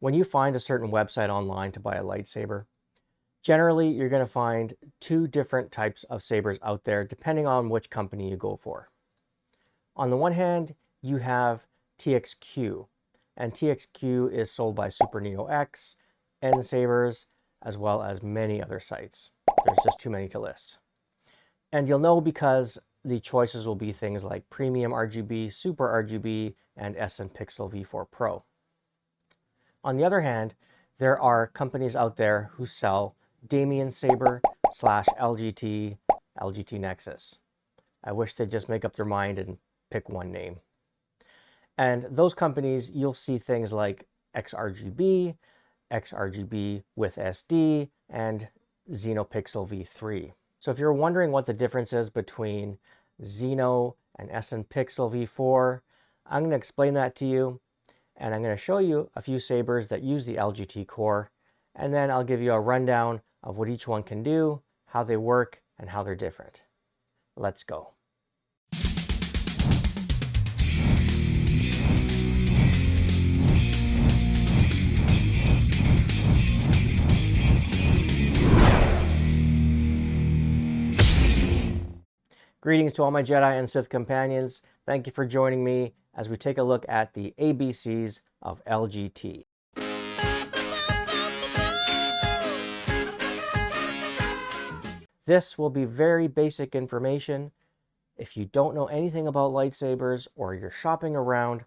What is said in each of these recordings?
When you find a certain website online to buy a lightsaber, generally you're going to find two different types of sabers out there depending on which company you go for. On the one hand, you have TXQ, and TXQ is sold by Super Neo X, Sabers, as well as many other sites. There's just too many to list. And you'll know because the choices will be things like Premium RGB, Super RGB, and Xenopixel V4 Pro. On the other hand, there are companies out there who sell Damien Saber / LGT, LGT NEXUS. I wish they'd just make up their mind and pick one name. And those companies, you'll see things like XRGB, XRGB with SD, and Xenopixel V3. So if you're wondering what the difference is between Xeno and Xenopixel V4, I'm going to explain that to you. And I'm going to show you a few sabers that use the LGT core, and then I'll give you a rundown of what each one can do, how they work, and how they're different. Let's go. Greetings to all my Jedi and Sith companions. Thank you for joining me as we take a look at the ABCs of LGT. This will be very basic information. If you don't know anything about lightsabers or you're shopping around,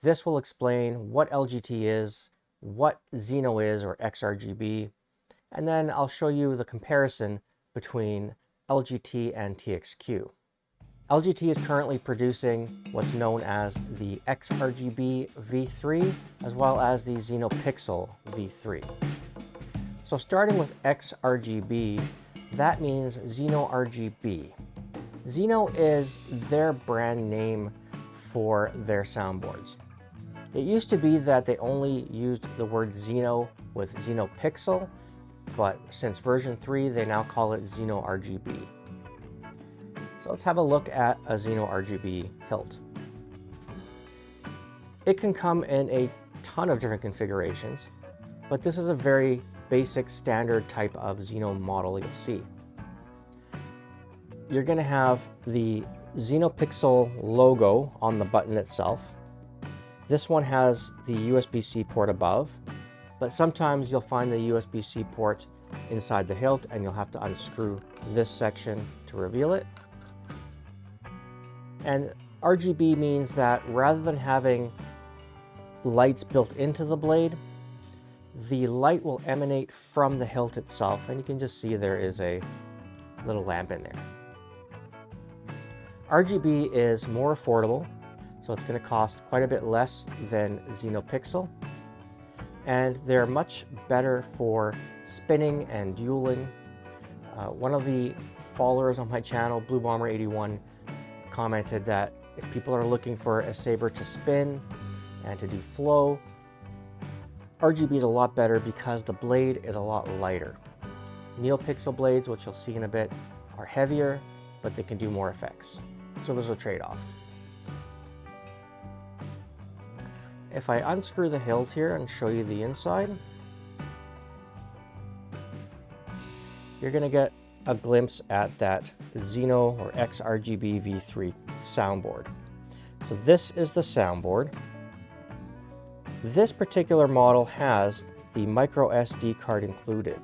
this will explain what LGT is, what Xeno is or XRGB, and then I'll show you the comparison between LGT and TXQ. LGT is currently producing what's known as the XRGB V3 as well as the Xenopixel V3. So starting with XRGB, that means Xeno RGB. Xeno is their brand name for their soundboards. It used to be that they only used the word Xeno with Xenopixel, but since version 3 they now call it Xeno RGB. So let's have a look at a Xeno RGB hilt. It can come in a ton of different configurations, but this is a very basic standard type of Xeno model you'll see. You're going to have the Xenopixel logo on the button itself. This one has the USB-C port above, but sometimes you'll find the USB-C port inside the hilt and you'll have to unscrew this section to reveal it. And RGB means that rather than having lights built into the blade, the light will emanate from the hilt itself, and you can just see there is a little lamp in there. RGB is more affordable, so it's going to cost quite a bit less than Xenopixel, and they're much better for spinning and dueling. One of the followers on my channel, Blue Bomber 81, commented that if people are looking for a saber to spin and to do flow, RGB is a lot better because the blade is a lot lighter. NeoPixel blades, which you'll see in a bit, are heavier, but they can do more effects. So there's a trade-off. If I unscrew the hilt here and show you the inside, you're going to get a glimpse at that Xeno or XRGB V3 soundboard. So this is the soundboard. This particular model has the MicroSD card included,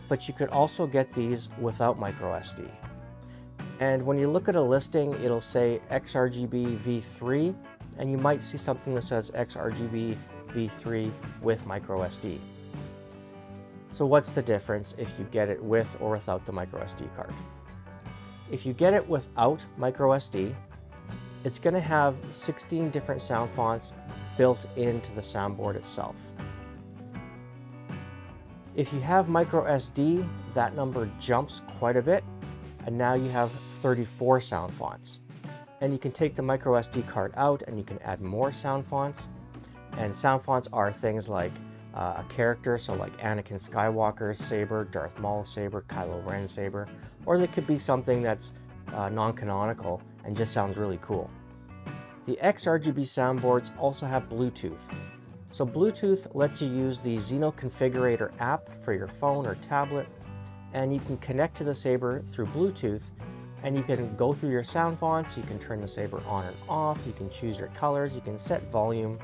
but you could also get these without MicroSD. And when you look at a listing, it'll say XRGB V3, and you might see something that says XRGB V3 with MicroSD. So what's the difference if you get it with or without the MicroSD card? If you get it without MicroSD, it's going to have 16 different sound fonts built into the soundboard itself. If you have MicroSD, that number jumps quite a bit, and now you have 34 sound fonts. And you can take the MicroSD card out and you can add more sound fonts. And sound fonts are things like a character, so like Anakin Skywalker's saber, Darth Maul's saber, Kylo Ren's saber, or they could be something that's non-canonical and just sounds really cool. The XRGB soundboards also have Bluetooth, So Bluetooth lets you use the Xeno Configurator app for your phone or tablet, and you can connect to the Saber through Bluetooth, and you can go through your sound fonts, you can turn the Saber on and off, you can choose your colors, you can set volume,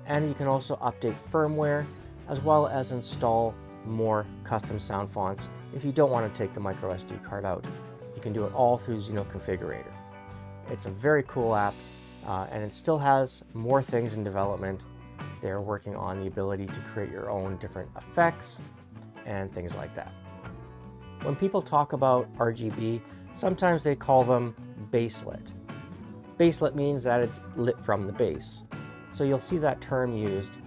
and you can also update firmware, as well as install more custom sound fonts if you don't want to take the microSD card out. You can do it all through Xeno Configurator. It's a very cool app, and it still has more things in development. They're working on the ability to create your own different effects and things like that. When people talk about RGB, sometimes they call them baselit. Baselit means that it's lit from the base. So you'll see that term used,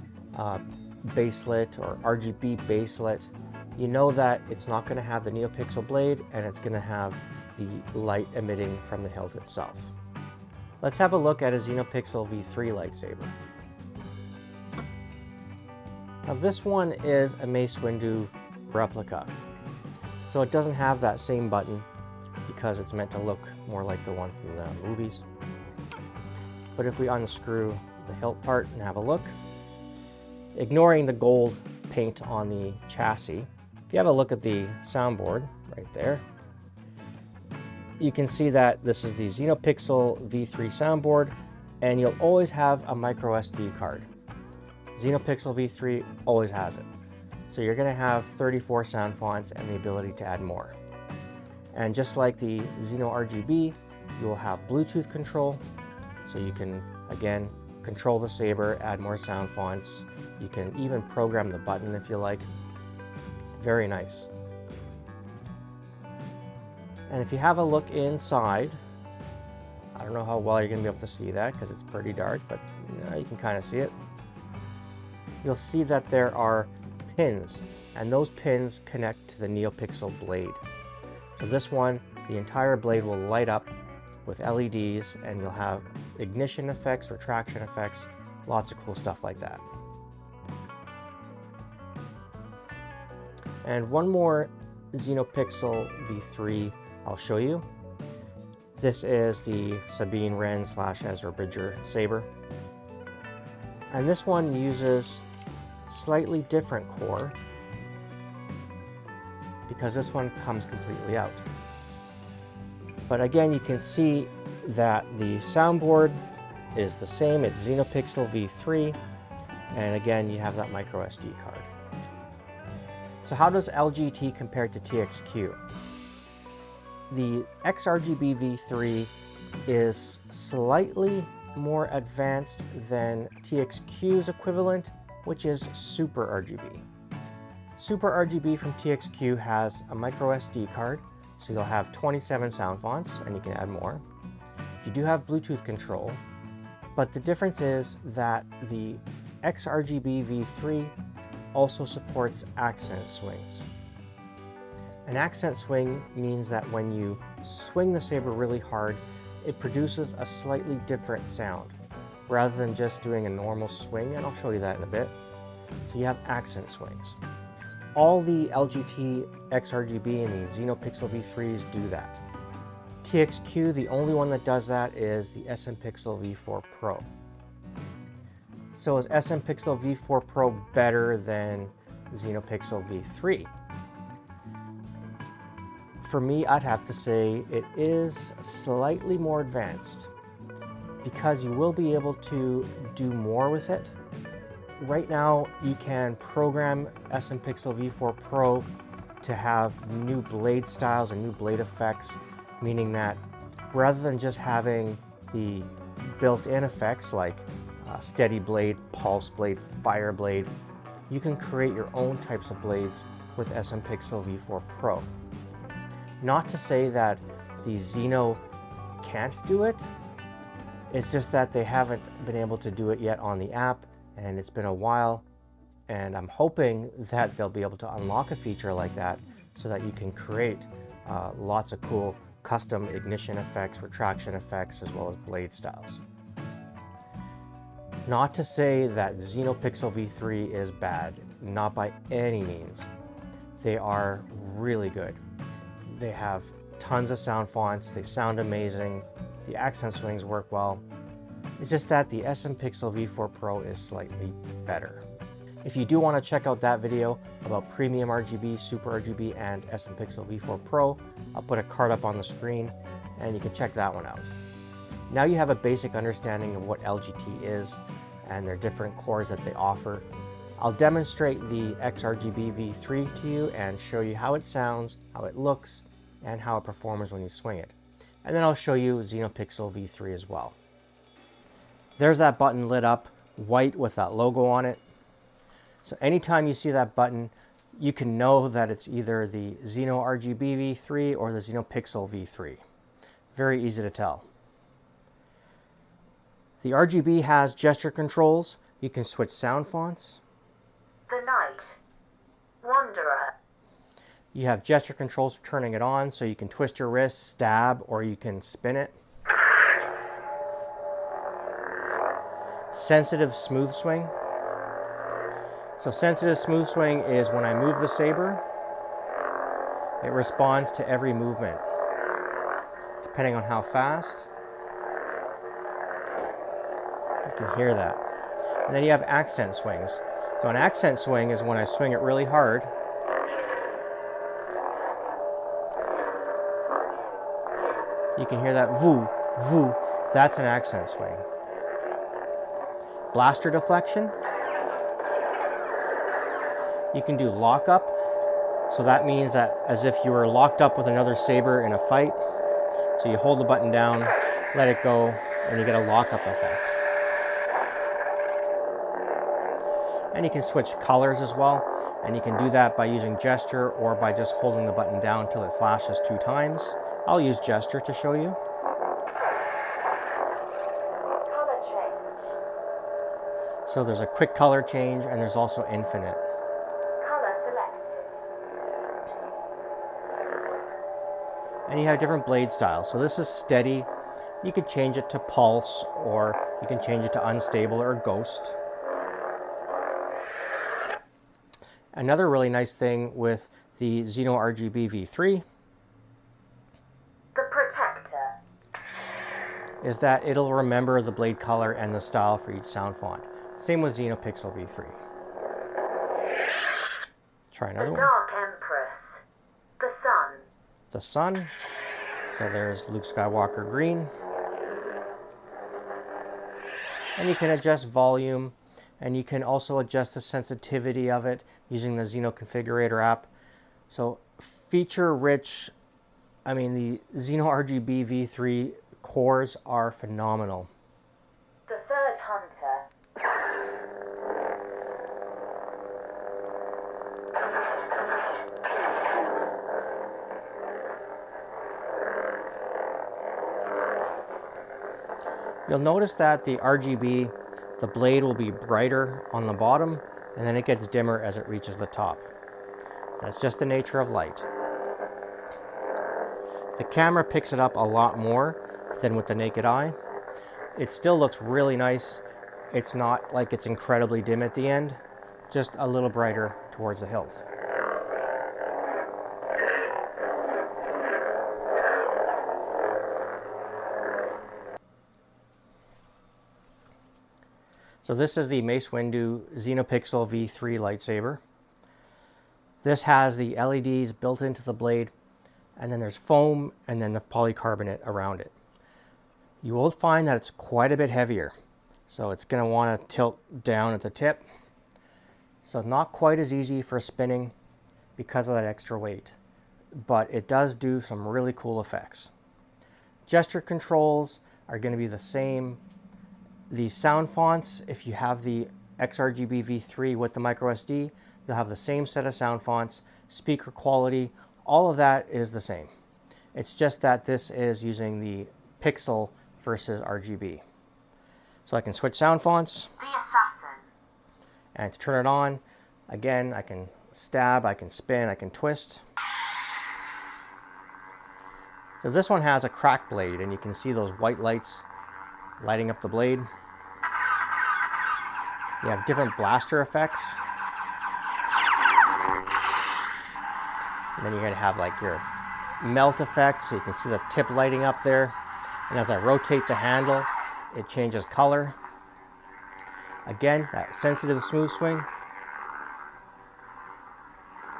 baselit or RGB baselit. You know that it's not going to have the NeoPixel blade, and it's going to have the light emitting from the hilt itself. Let's have a look at a Xenopixel V3 lightsaber. Now this one is a Mace Windu replica, so it doesn't have that same button because it's meant to look more like the one from the movies. But if we unscrew the hilt part and have a look, ignoring the gold paint on the chassis, if you have a look at the soundboard right there, you can see that this is the Xenopixel V3 soundboard, and you'll always have a microSD card. Xenopixel V3 always has it. So you're going to have 34 sound fonts and the ability to add more. And just like the Xeno RGB, you will have Bluetooth control, so you can, again, control the Saber, add more sound fonts. You can even program the button if you like. Very nice. And if you have a look inside, I don't know how well you're going to be able to see that because it's pretty dark, but you can kind of see it. You'll see that there are pins, and those pins connect to the NeoPixel blade. So this one, the entire blade will light up with LEDs, and you'll have ignition effects, retraction effects, lots of cool stuff like that. And one more Xenopixel V3 I'll show you. This is the Sabine Wren / Ezra Bridger saber. And this one uses slightly different core because this one comes completely out. But again, you can see that the soundboard is the same. It's Xenopixel V3, and again, you have that microSD card. So how does LGT compare to TXQ? The XRGB V3 is slightly more advanced than TXQ's equivalent, which is Super RGB. Super RGB from TXQ has a microSD card, so you'll have 27 sound fonts, and you can add more. You do have Bluetooth control, but the difference is that the XRGB V3 also supports accent swings. An accent swing means that when you swing the saber really hard, it produces a slightly different sound, rather than just doing a normal swing, and I'll show you that in a bit. So you have accent swings. All the LGT, XRGB, and the Xenopixel V3s do that. TXQ, the only one that does that is the Xenopixel V4 Pro. So is Xenopixel V4 Pro better than Xenopixel V3? For me, I'd have to say it is slightly more advanced because you will be able to do more with it. Right now, you can program Xenopixel V4 Pro to have new blade styles and new blade effects, meaning that rather than just having the built-in effects like steady blade, pulse blade, fire blade, you can create your own types of blades with Xenopixel V4 Pro. Not to say that the Xeno can't do it, it's just that they haven't been able to do it yet on the app, and it's been a while, and I'm hoping that they'll be able to unlock a feature like that so that you can create lots of cool custom ignition effects, retraction effects, as well as blade styles. Not to say that Xenopixel V3 is bad, not by any means. They are really good. They have tons of sound fonts, they sound amazing, the accent swings work well. It's just that the Xenopixel V4 Pro is slightly better. If you do want to check out that video about Premium RGB, Super RGB, and Xenopixel V4 Pro, I'll put a card up on the screen and you can check that one out. Now you have a basic understanding of what LGT is and their different cores that they offer. I'll demonstrate the XRGB V3 to you and show you how it sounds, how it looks, and how it performs when you swing it. And then I'll show you Xenopixel V3 as well. There's that button lit up, white with that logo on it. So anytime you see that button, you can know that it's either the XRGB V3 or the Xenopixel V3. Very easy to tell. The RGB has gesture controls. You can switch sound fonts. The Night Wanderer. You have gesture controls for turning it on, so you can twist your wrist, stab, or you can spin it. Sensitive smooth swing. So sensitive smooth swing is when I move the saber, it responds to every movement, depending on how fast. You can hear that. And then you have accent swings. So an accent swing is when I swing it really hard. You can hear that voo, voo. That's an accent swing. Blaster deflection. You can do lockup. So that means that as if you were locked up with another saber in a fight. So you hold the button down, let it go, and you get a lockup effect. And you can switch colors as well. And you can do that by using gesture or by just holding the button down until it flashes 2 times. I'll use gesture to show you. Color change. So there's a quick color change and there's also infinite. Color selected. And you have different blade styles. So this is steady. You could change it to pulse, or you can change it to unstable or ghost. Another really nice thing with the XRGB V3 The Protector. is that it'll remember the blade color and the style for each sound font. Same with Xenopixel V3. Try another The one. Dark Empress. The Sun. The sun. So there's Luke Skywalker green. And you can adjust volume, and you can also adjust the sensitivity of it using the Xeno Configurator app. So feature rich, the XRGB V3 cores are phenomenal. The Third Hunter. You'll notice that the RGB, the blade will be brighter on the bottom, and then it gets dimmer as it reaches the top. That's just the nature of light. The camera picks it up a lot more than with the naked eye. It still looks really nice. It's not like it's incredibly dim at the end, just a little brighter towards the hilt. So this is the Mace Windu Xenopixel V3 lightsaber. This has the LEDs built into the blade, and then there's foam and then the polycarbonate around it. You will find that it's quite a bit heavier, so it's going to want to tilt down at the tip. So not quite as easy for spinning because of that extra weight, but it does do some really cool effects. Gesture controls are going to be the same. The sound fonts, if you have the XRGB V3 with the MicroSD, you'll have the same set of sound fonts. Speaker quality, all of that is the same. It's just that this is using the pixel versus RGB. So I can switch sound fonts. The Assassin. And to turn it on, again, I can stab, I can spin, I can twist. So this one has a crack blade, and you can see those white lights lighting up the blade. You have different blaster effects. And then you're going to have like your melt effect, so you can see the tip lighting up there. And as I rotate the handle, it changes color. Again, that sensitive smooth swing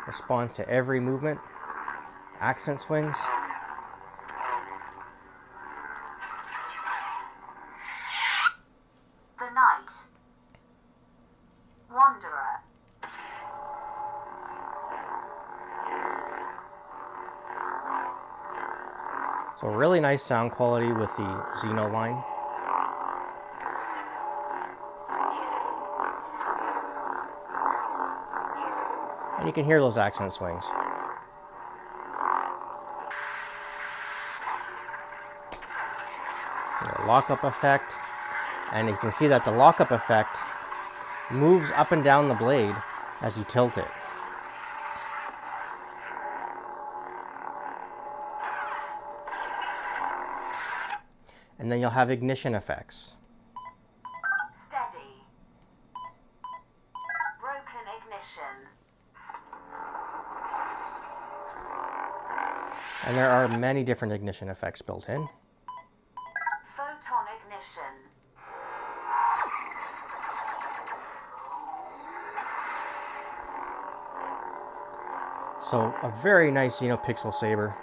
responds to every movement. Accent swings. The Knight. Wanderer. So really nice sound quality with the Xeno line. And you can hear those accent swings. The lockup effect, and you can see that the lockup effect moves up and down the blade as you tilt it. And then you'll have ignition effects. Steady. Broken ignition. And there are many different ignition effects built in. Photon ignition. So a very nice Xenopixel saber,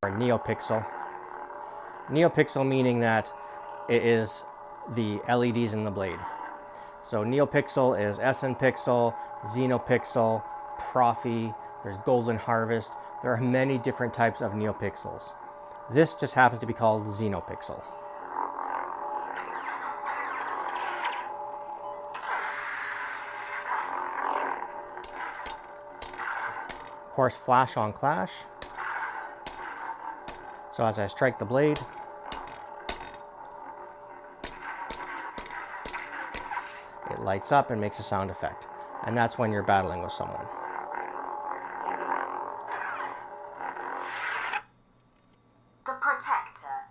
or NeoPixel. NeoPixel meaning that it is the LEDs in the blade. So NeoPixel is SN Pixel, Xenopixel, Profi, there's Golden Harvest. There are many different types of NeoPixels. This just happens to be called Xenopixel. Of course, flash on clash. So as I strike the blade, it lights up and makes a sound effect. And that's when you're battling with someone. The Protector.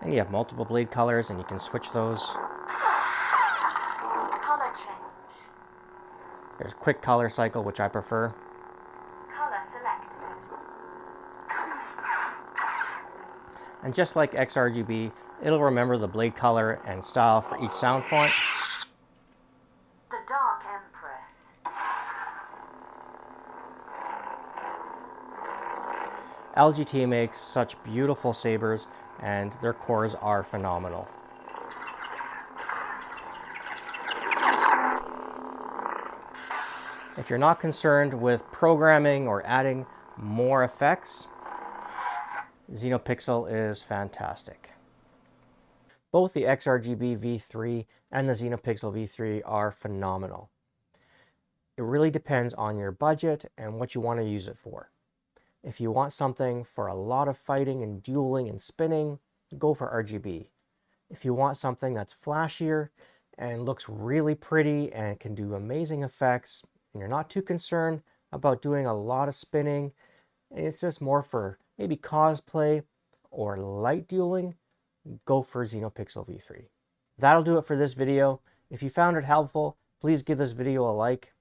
And you have multiple blade colors and you can switch those. Color change. There's quick color cycle, which I prefer. Color selected. And just like XRGB, it'll remember the blade color and style for each sound font. The Dark Empress. LGT makes such beautiful sabers and their cores are phenomenal. If you're not concerned with programming or adding more effects, Xenopixel is fantastic. Both the XRGB V3 and the Xenopixel V3 are phenomenal. It really depends on your budget and what you want to use it for. If you want something for a lot of fighting and dueling and spinning, go for RGB. If you want something that's flashier and looks really pretty and can do amazing effects, and you're not too concerned about doing a lot of spinning, and it's just more for maybe cosplay or light dueling, go for Xenopixel V3. That'll do it for this video. If you found it helpful, please give this video a like.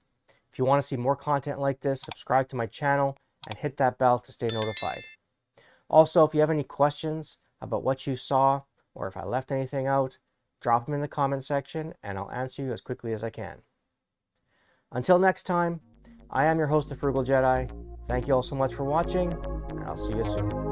If you want to see more content like this, subscribe to my channel and hit that bell to stay notified. Also, if you have any questions about what you saw or if I left anything out, drop them in the comment section and I'll answer you as quickly as I can. Until next time, I am your host, the Frugal Jedi. Thank you all so much for watching, and I'll see you soon.